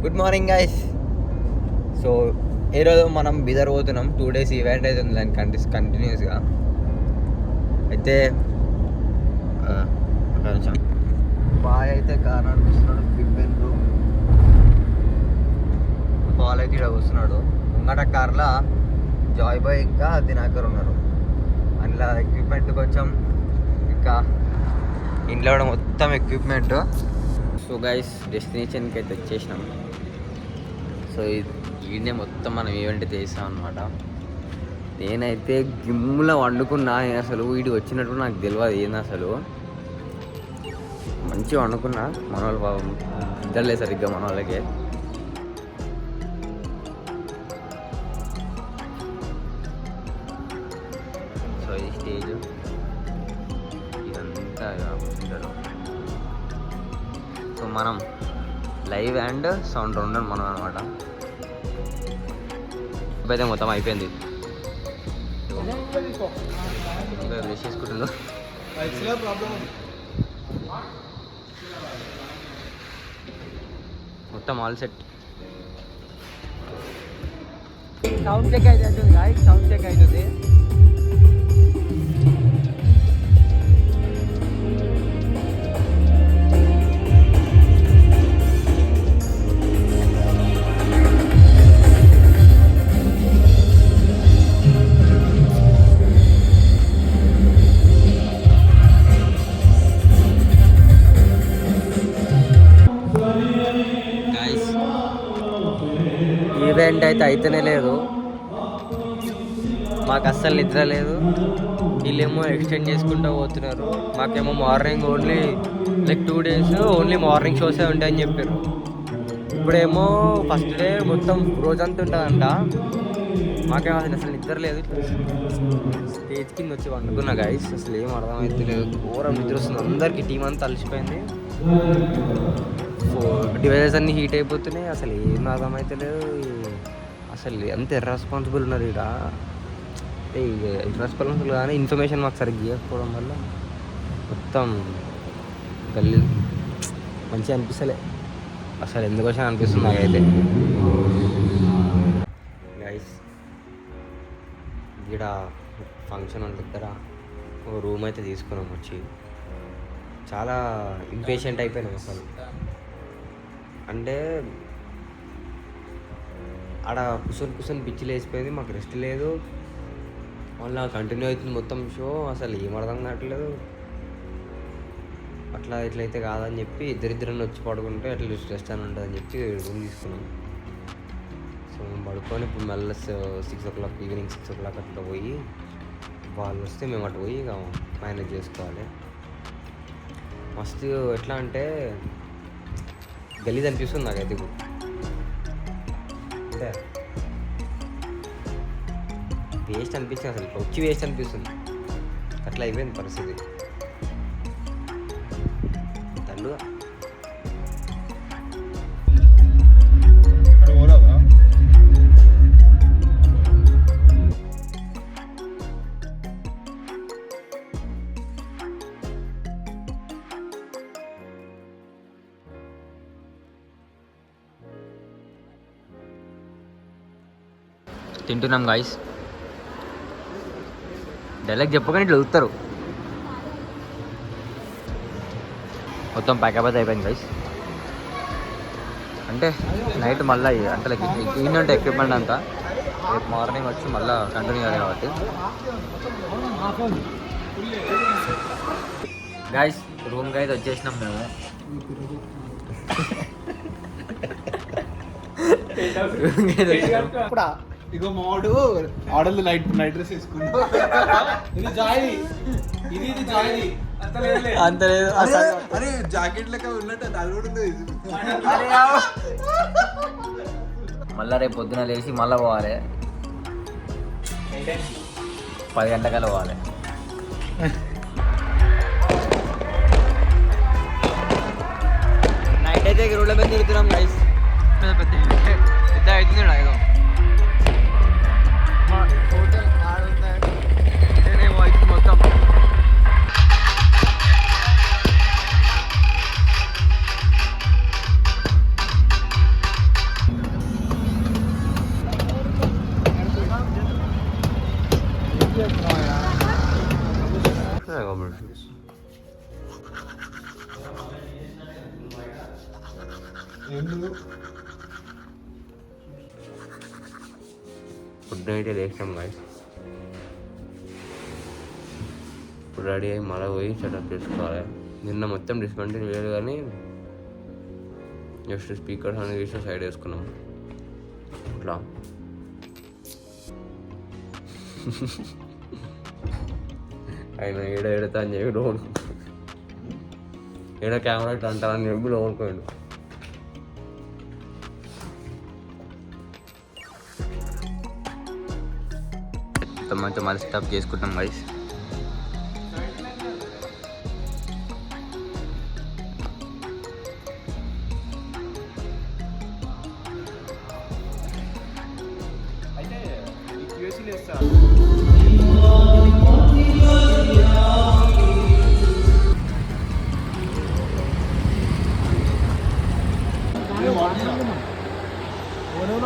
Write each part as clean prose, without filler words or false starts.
Good morning guys. So ఈరోజు మనం బీదర్ పోతున్నాం. 2 days ఈవెంట్ అయితే ఉంది దానికి కంటిన్యూస్గా. అయితే కొంచెం బాయ్ అయితే కార్ నడిపిస్తున్నాడు. బిగ్ బెన్లో బాల్ అయితే ఇక్కడ వస్తున్నాడు. ముంగట కార్లో జాయ్ బాయ్ ఇంకా దినాకర్ ఉన్నారు. అందులో ఎక్విప్మెంట్ కొంచెం ఇంకా ఇంట్లో కూడా మొత్తం ఎక్విప్మెంట్. సో గైస్ డెస్టినేషన్కి అయితే వచ్చేసినాం. సో ఈయనే మొత్తం మనం ఈవెంట్ చేసాం అనమాట. నేనైతే గిమ్ములో వండుకున్నా. అసలు వీడికి వచ్చినట్టు నాకు తెలియదు ఏంది అసలు. మంచిగా వండుకున్నా. మన వాళ్ళు బాబు ఇద్దరులేదు సరిగ్గా మన వాళ్ళకి. సో ఈ స్టేజ్ ఇదంతా ఉంటారు. సో మనం లైవ్ అండ్ సౌండ్ రెండు మనం అనమాట. అయితే మొత్తం అయిపోయింది. బ్రష్ చేసుకుంటుందో మొత్తం ఆల్ సెట్. సౌండ్ చెక్ అయితే సౌండ్ చెక్ అవుతుంది. ఈవెంట్ అయితే అయితేనే లేదు. మాకు అస్సలు నిద్ర లేదు. వీళ్ళేమో ఎక్స్టెండ్ చేసుకుంటూ పోతున్నారు. మాకేమో morning only 2 days only morning షోసే ఉంటాయని చెప్పారు. ఇప్పుడేమో ఫస్ట్ డే మొత్తం రోజంతా ఉంటుందంట. మాకేమో అసలు నిద్ర లేదు. స్టేజ్ కింద వచ్చి వండుకున్నా గైస్. అసలు ఏం అర్థమైతే లేదు. ఘోరం నిద్ర వస్తుంది. అందరికీ టీం అంతా అలసిపోయింది. డివైజెస్ అన్నీ హీట్ అయిపోతున్నాయి. అసలు ఏం అర్థమైతే లేదు. అసలు ఎంత ఇర్రెస్పాన్సిబుల్ ఉన్నారు ఇక్కడ. ఇర్రెస్పాన్సిబుల్ కానీ ఇన్ఫర్మేషన్ మాకు సరిగ్గా ఇవ్వకపోవడం వల్ల మొత్తం గల్లీ మంచిగా అనిపిస్తలే. అసలు ఎందుకోసం అనిపిస్తుంది నాకైతే. గైస్ ఇక్కడ ఫంక్షన్ వాళ్ళ దగ్గర ఒక రూమ్ అయితే తీసుకున్నాం వచ్చి. చాలా ఇంపేషెంట్ అయిపోయినాం అసలు. అంటే ఆడ కూర్చొని పిచ్చిలు వేసిపోయింది. మాకు రెస్ట్ లేదు. మళ్ళీ కంటిన్యూ అవుతుంది మొత్తం షో. అసలు ఏం అర్థం కావట్లేదు. అట్లా ఇట్లయితే కాదని చెప్పి ఇద్దరిద్దరిని వచ్చి పడుకుంటే అట్లీస్ట్ రెస్ట్ అని ఉంటుందని చెప్పి రూమ్ తీసుకున్నాం. సో మేము పడుకొని ఇప్పుడు మళ్ళీ 6 o'clock ఈవినింగ్ 6 o'clock అట్లా పోయి వాళ్ళు వస్తే మేము అటు పోయి ఇక మేనేజ్ చేసుకోవాలి. మస్తు ఎట్లా అంటే గలీజ్ అనిపిస్తుంది నాకైతే. ఇప్పుడు అంటే వేస్ట్ అనిపిస్తుంది. అసలు వచ్చి వేస్ట్ అనిపిస్తుంది. అట్లా అయిపోయింది పరిస్థితి. దండుగా తింటున్నాం గాయస్. డైలాగ్ చెప్పగానే ఇట్లా చూస్తారు. మొత్తం ప్యాకప్ అయితే అయిపోయింది గైస్. అంటే నైట్ మళ్ళీ అంటే ఈయనంటే ఎక్విప్మెంట్ అంతా రేపు మార్నింగ్ వచ్చి మళ్ళీ కంటిన్యూ అయ్యాలి కాబట్టి గాయస్ రూమ్కి అయితే వచ్చేసినాం మేము. ఇగో మాడు ఆడలు నైట్ డ్రెస్ వేసుకున్నా. ఇది జాయి, ఇది జాయి. అంత లేదు. అరే జాకెట్ లెక్క ఉన్నట్టు అది కూడా ఉంది. మళ్ళీ రేపు పొద్దున లేచి మళ్ళీ పోవాలి. 10 గంటలకల్లా పోవాలి. నైట్ అయితే రోడ్ల మీద తిరుగుతున్నాం గైస్. పెద్ద అవుతుంది ఇదో హోటల్ ఆడుందేమో అయితే మొత్తం. ఫుడ్ అయితే లేచినాం గాయస్. ఇప్పుడు రెడీ అయ్యి మళ్ళీ పోయి సెటప్ చేసుకోవాలి. నిన్న మొత్తం డిస్కంటిన్యూ లేదు కానీ జస్ట్ స్పీకర్స్ అనేది వేసి సైడ్ వేసుకున్నాం ఇట్లా. ఆయన ఏడతా అని చెప్పి లోన్ ఏడ కెమెరా ఇట్లా అంటారని చెప్పి లోనుకోండు. మంచిగా మళ్ళీ స్టాప్ చేసుకుంటాం గైస్.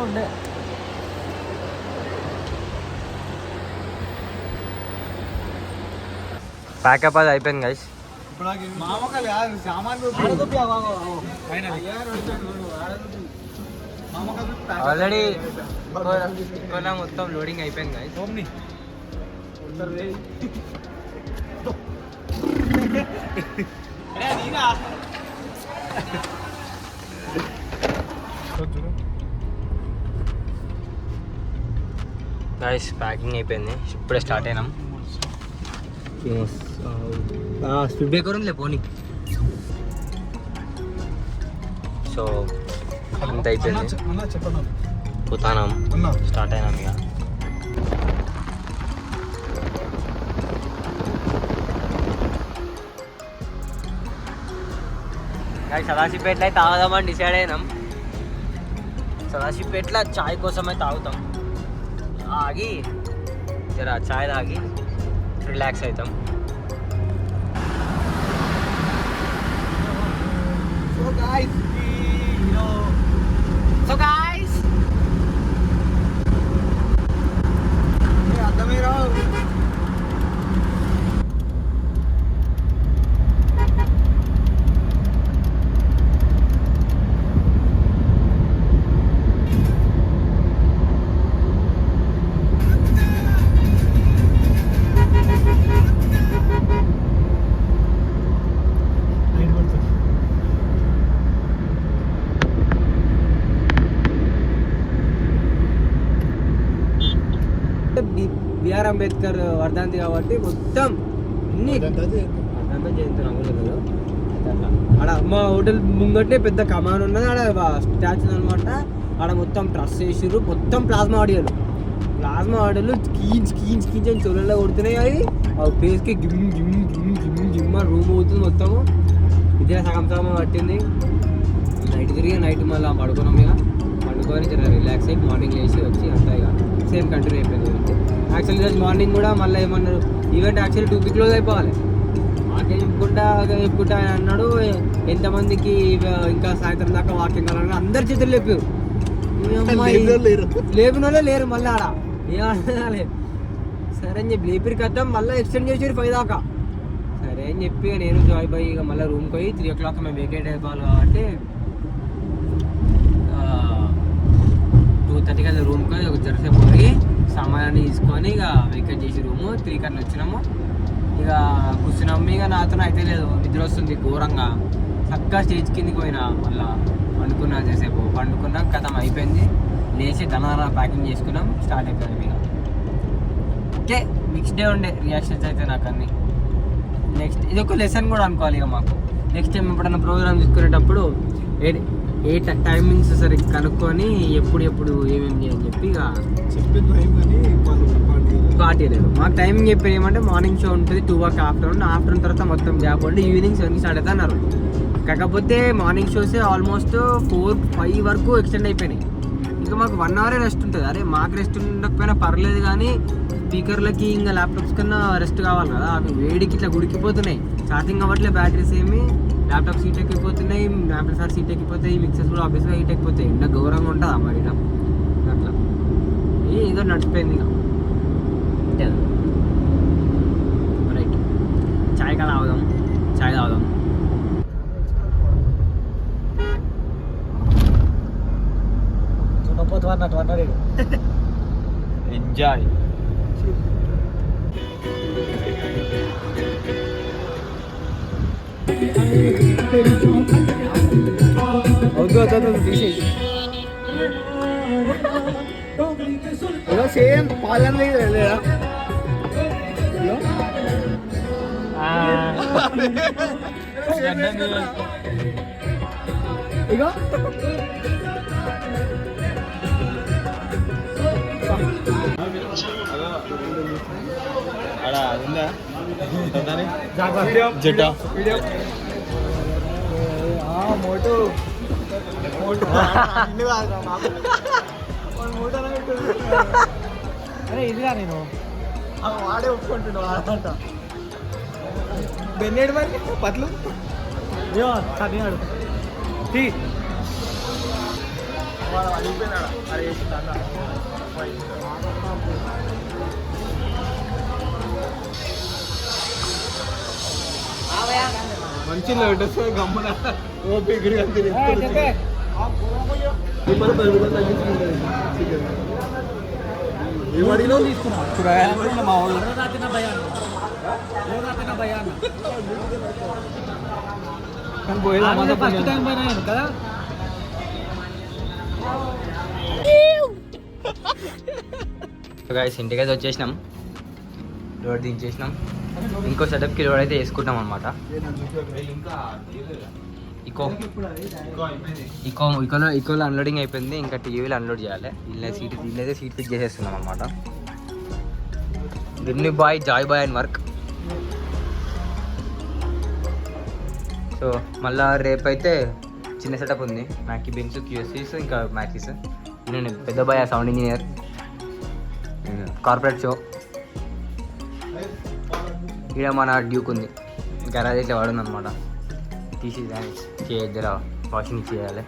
ఉండే ప్యాకప్ అది అయిపోయింది గైస్. ఆల్రెడీ మొత్తం లోడింగ్ అయిపోయింది గైస్. గైస్ ప్యాకింగ్ అయిపోయింది. ఇప్పుడే స్టార్ట్ అయినాం. స్పీడ్ బ్రేకర్ ఉందిలే పోనీ. సో అంత అయిపోయింది. పోతానం, స్టార్ట్ అయినాం ఇక. సదాశివపేటలో అయితే తాగుదామని డిసైడ్ అయినాం. సదాశివపేటలో చాయ్ కోసమే తాగుతాం. ఆగి జర చాయ్ తాగి రిలాక్స్ అవుతాం. సో గాయ్స్ అర్థమే రావు. బిఆర్ అంబేద్కర్ వర్ధంతి కాబట్టి మొత్తం అన్ని జయంతి నమ్మలేదు. ఆడ మా హోటల్ ముంగటే పెద్ద కమాన్ ఉన్నది. ఆడ స్టాచ్యూ అనమాట. ఆడ మొత్తం ట్రస్ చేసిర్రు. మొత్తం ప్లాస్మా ఆడియోలు కీంచ్ అని చెవులలో కొడుతున్నాయి. అవి ఆ ఫేస్కి గిమ్ గిమ్ గిమ్ గిమ్ గిమ్ అని రూమ్ అవుతుంది మొత్తము. ఇదే సగం పట్టింది. నైట్ తిరిగి నైట్ మళ్ళీ పడుకున్నాం. ఇక పడుకొని రిలాక్స్ అయ్యి మార్నింగ్ లేచి వచ్చి అంతా ఇక సేమ్ కంటిన్యూ అయిపోయింది. యాక్చువల్లీ ఈరోజు మార్నింగ్ కూడా మళ్ళీ ఏమన్నారు, ఈవెంట్ యాక్చువల్లీ 2 క్లోజ్ అయిపోవాలి. వాకింగ్ చెప్పుకుంటా ఆయన అన్నాడు. ఎంతమందికి ఇంకా సాయంత్రం దాకా వాకింగ్ కావాలని అందరి చేతులు లేపారు. లేపిన వాళ్ళే లేరు మళ్ళీ ఆడ ఏమన్నా. సరే అని చెప్పి లేపిరి కథం మళ్ళీ ఎక్స్టెండ్ చేసారు 5 దాకా. సరే అని చెప్పి నేను జాయ్ బాయ్ ఇక మళ్ళీ రూమ్కి పోయి 3 o'clock మేము వేకేట్ అయిపోవాలి కాబట్టి 2:30 కల్లా రూమ్కి ఒక జరసేపు పోయి సామాన్ని తీసుకొని ఇక వేకేట్ చేసి రూము 3 కల్లా వచ్చినాము. ఇక కూర్చున్నాము. ఇక నాతో అయితే లేదు, నిద్ర వస్తుంది ఘోరంగా. చక్కగా స్టేజ్ కిందికి పోయినా. మళ్ళీ పండుకున్నా చేసేపు. పండుకున్నాం, కథం అయిపోయింది. లేచి దనారా ప్యాకింగ్ చేసుకున్నాం, స్టార్ట్ అయిపోయింది. ఇక ఓకే నెక్స్ట్ డే ఉండే రియాక్షన్స్ అయితే నాకు అన్ని. నెక్స్ట్ ఇది ఒక లెసన్ కూడా అనుకోవాలి ఇక మాకు. నెక్స్ట్ టైం ఎప్పుడైనా ప్రోగ్రామ్ తీసుకునేటప్పుడు ఏ టైమింగ్స్ సరే కనుక్కొని ఎప్పుడు ఏమేమి చేయని చెప్పి ఇక పార్టీ లేదు. మాకు టైమింగ్ చెప్పి ఏమంటే మార్నింగ్ షో ఉంటుంది 2 o'clock ఆఫ్టర్నూన్ తర్వాత మొత్తం గ్యాప్ ఉండి ఈవినింగ్ 7 స్టార్ట్ అవుతా అన్నారు. కాకపోతే మార్నింగ్ షోసే ఆల్మోస్ట్ 4-5 వరకు ఎక్స్టెండ్ అయిపోయినాయి. ఇంకా మాకు 1 hour రెస్ట్ ఉంటుంది. అరే మాకు రెస్ట్ ఉండకపోయినా పర్లేదు కానీ స్పీకర్లకి ఇంకా ల్యాప్టాప్స్ కన్నా రెస్ట్ కావాలి కదా. అవి వేడికి ఇట్లా గుడికిపోతున్నాయి. ఛార్జింగ్ అవ్వట్లే, బ్యాటరీస్ ఏమి. ల్యాప్టాప్ సీట్ ఎక్కిపోతున్నాయి, యాంప్లిఫైర్ సీట్ ఎక్కిపోతాయి, మిక్సర్స్ కూడా ఆబ్వియస్గా హీట్ ఎక్కిపోతాయి. ఇంకా గౌరవంగా ఉంటుందా మరి అట్లా ఏదో నడిచిపోయింది. ఇక రైట్ చాయ్ ఇంకా తాగుదాం, చాయ్ తాగుదాం. ఎంజాయ్. తీసేసి సేమ్ పాలన లేదా ఇగో మోటో అరే ఇదిగా నేను వాడే ఒప్పుకుంటున్నా ఆడంట బెన్నేడు మరి పట్లు కన్నాడు మంచి గమ్మన ఓపి తీసుకున్నా మా వాళ్ళు ఫస్ట్ టైం పోయినా కదా. గైస్ ఇంటికైతే వచ్చేసినాం, లోడ్ దించేసినాం. ఇంకో సెటప్కి లోడ్ అయితే వేసుకుంటాం అనమాట. ఈకోలో అన్లోడింగ్ అయిపోయింది, ఇంకా టీవీలో అన్లోడ్ చేయాలి. వీళ్ళైతే సీట్ ఫిక్స్ చేసేస్తున్నాం అనమాట. గిన్ని boy joy boy and work. So మళ్ళీ రేపైతే చిన్న సెటప్ ఉంది, మ్యాకీ బెన్స్, క్యూఎస్సీస్, ఇంకా మ్యాకీస్. నేను పెద్ద boy sound engineer, corporate show. ఇక్కడ మన డ్యూక్ ఉంది, గరాజ్ ఇట్లా వాడుంది అనమాట. తీసి జర వాషింగ్ చేయాలి.